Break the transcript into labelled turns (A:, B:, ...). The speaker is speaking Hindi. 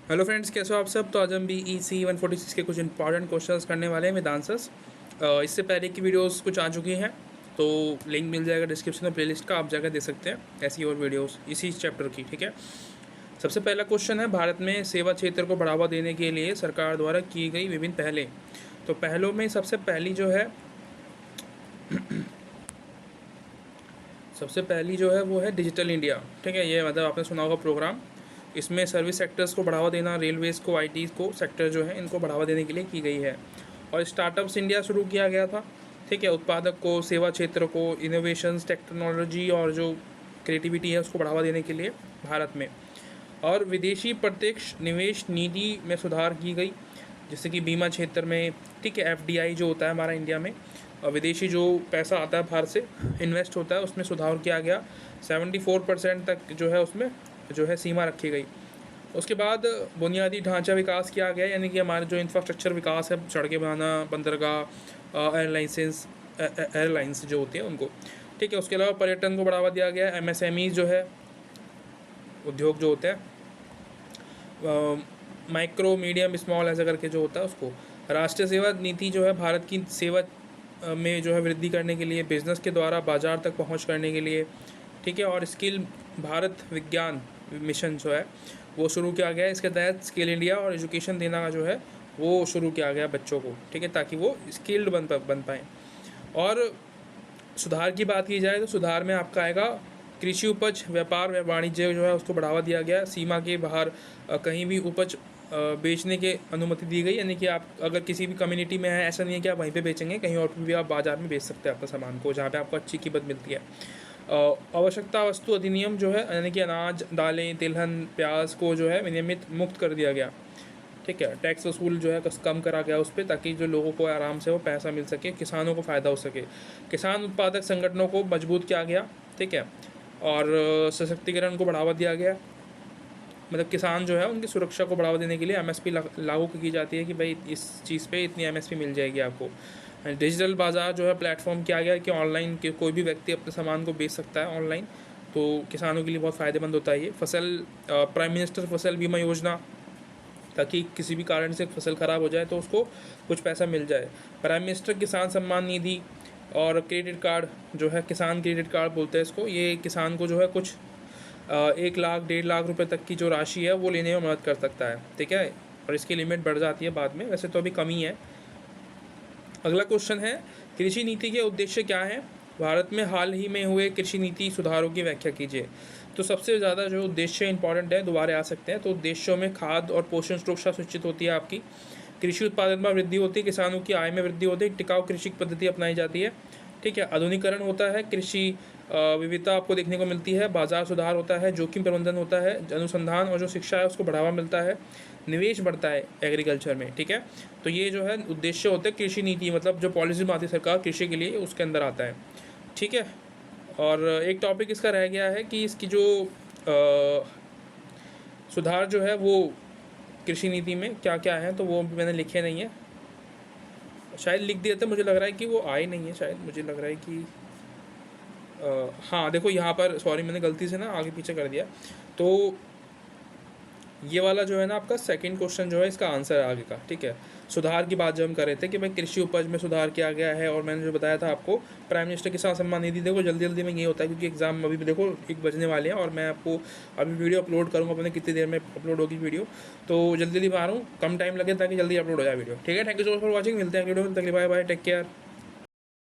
A: हेलो फ्रेंड्स, कैसे हो आप सब। तो आज हम BEC 146 के कुछ इंपॉर्टेंट क्वेश्चंस करने वाले हैं विद आंसर्स। इससे पहले की वीडियोस कुछ आ चुकी हैं, तो लिंक मिल जाएगा डिस्क्रिप्शन में प्लेलिस्ट का, आप जाकर देख सकते हैं ऐसी और वीडियोस इसी चैप्टर की। ठीक है, सबसे पहला क्वेश्चन है, भारत में सेवा क्षेत्र को बढ़ावा देने के लिए सरकार द्वारा की गई विभिन्न पहलें। तो पहलों में सबसे पहली जो है वो है डिजिटल इंडिया। ठीक है, ये मतलब आपने सुना होगा प्रोग्राम। इसमें सर्विस सेक्टर्स को बढ़ावा देना, रेलवेज़ को, आईटी को सेक्टर जो है इनको बढ़ावा देने के लिए की गई है। और स्टार्टअप्स इंडिया शुरू किया गया था। ठीक है, उत्पादक को, सेवा क्षेत्र को, इनोवेशंस, टेक्नोलॉजी और जो क्रिएटिविटी है उसको बढ़ावा देने के लिए भारत में। और विदेशी प्रत्यक्ष निवेश नीति में सुधार की गई, जैसे कि बीमा क्षेत्र में। ठीक है, FDI जो होता है हमारा इंडिया में, और विदेशी जो पैसा आता है बाहर से इन्वेस्ट होता है, उसमें सुधार किया गया। 74% तक जो है उसमें जो है सीमा रखी गई। उसके बाद बुनियादी ढांचा विकास किया गया, यानी कि हमारे जो इंफ्रास्ट्रक्चर विकास है, सड़कें बनाना, बंदरगाह, एयरलाइंस जो होती हैं उनको। ठीक है, उसके अलावा पर्यटन को बढ़ावा दिया गया। MSME जो है, उद्योग जो होते हैं, माइक्रो, मीडियम, स्मॉल ऐसा करके जो होता है उसको। राष्ट्रीय सेवा नीति जो है भारत की सेवा में जो है वृद्धि करने के लिए, बिजनेस के द्वारा बाजार तक पहुंच करने के लिए। ठीक है, और स्किल भारत विज्ञान मिशन जो है वो शुरू किया गया है। इसके तहत स्किल इंडिया और एजुकेशन देना का जो है वो शुरू किया गया बच्चों को। ठीक है, ताकि वो स्किल्ड बन पाएँ। और सुधार की बात की जाए तो सुधार में आपका आएगा कृषि उपज, व्यापार व वाणिज्य जो है उसको बढ़ावा दिया गया। सीमा के बाहर कहीं भी उपज बेचने की अनुमति दी गई, यानी कि आप अगर किसी भी कम्युनिटी में है, ऐसा नहीं है कि आप वहीं पे बेचेंगे, कहीं और भी आप बाज़ार में बेच सकते हैं अपने सामान को, जहाँ पे आपको अच्छी कीमत मिलती है। आवश्यकता वस्तु अधिनियम जो है, यानी कि अनाज, दालें, तिलहन, प्याज को जो है विनियमित मुक्त कर दिया गया। ठीक है, टैक्स वसूल जो है कम करा गया उस पर, ताकि जो लोगों को आराम से वो पैसा मिल सके, किसानों को फ़ायदा हो सके। किसान उत्पादक संगठनों को मजबूत किया गया। ठीक है, और सशक्तिकरण को बढ़ावा दिया गया। मतलब किसान जो है उनकी सुरक्षा को बढ़ावा देने के लिए MSP लागू की जाती है कि भाई इस चीज़ पे इतनी MSP मिल जाएगी आपको। डिजिटल बाज़ार जो है प्लेटफॉर्म किया गया कि ऑनलाइन कि कोई भी व्यक्ति अपने सामान को बेच सकता है ऑनलाइन, तो किसानों के लिए बहुत फ़ायदेमंद होता है ये। प्राइम मिनिस्टर फसल बीमा योजना, ताकि किसी भी कारण से फसल ख़राब हो जाए तो उसको कुछ पैसा मिल जाए। प्राइम मिनिस्टर किसान सम्मान निधि और क्रेडिट कार्ड जो है, किसान क्रेडिट कार्ड बोलते हैं इसको, ये किसान को जो है कुछ 1 लाख 1.5 लाख रुपए तक की जो राशि है वो लेने में मदद कर सकता है। ठीक है, और इसकी लिमिट बढ़ जाती है बाद में, वैसे तो अभी कम ही है। अगला क्वेश्चन है, कृषि नीति के उद्देश्य क्या है। भारत में हाल ही में हुए कृषि नीति सुधारों की व्याख्या कीजिए। तो सबसे ज़्यादा जो उद्देश्य इंपॉर्टेंट है, दोबारा आ सकते हैं, तो उद्देश्यों में खाद्य और पोषण सुरक्षा सुनिश्चित होती है आपकी, कृषि उत्पादन में वृद्धि होती है, किसानों की आय में वृद्धि होती है, टिकाऊ कृषि पद्धति अपनाई जाती है। ठीक है, आधुनिकीकरण होता है, कृषि विविधता आपको देखने को मिलती है, बाजार सुधार होता है, जोखिम प्रबंधन होता है, अनुसंधान और जो शिक्षा है उसको बढ़ावा मिलता है, निवेश बढ़ता है एग्रीकल्चर में। ठीक है, तो ये जो है उद्देश्य होते हैं कृषि नीति, मतलब जो पॉलिसी बनाती है सरकार कृषि के लिए, उसके अंदर आता है। ठीक है, और एक टॉपिक इसका रह गया है कि इसकी जो सुधार जो है वो कृषि नीति में क्या क्या है, तो वो मैंने लिखे नहीं है, शायद लिख दिए थे, मुझे लग रहा है कि वो आए नहीं है, शायद मुझे लग रहा है कि हाँ देखो यहाँ पर, सॉरी मैंने गलती से ना आगे पीछे कर दिया। तो ये वाला जो है ना आपका सेकंड क्वेश्चन जो है इसका आंसर है आगे का। ठीक है, सुधार की बात जो हम कर रहे थे कि भाई कृषि उपज में सुधार किया गया है, और मैंने जो बताया था आपको प्राइम मिनिस्टर किसान सम्मान निधि, देखो जल्दी जल्दी में ये होता है क्योंकि एग्जाम अभी भी देखो 1 बजने वाले हैं, और मैं आपको अभी वीडियो अपलोड करूँगा, अपने कितनी देर में अपलोड होगी वीडियो, तो जल्दी जल्दी में आ रहा हूँ, कम टाइम लगे ताकि जल्दी अपलोड हो जाए वीडियो। ठीक है, thank you so much for watching, मिलते हैं वीडियो में, तक बाय बाय, टेक केयर।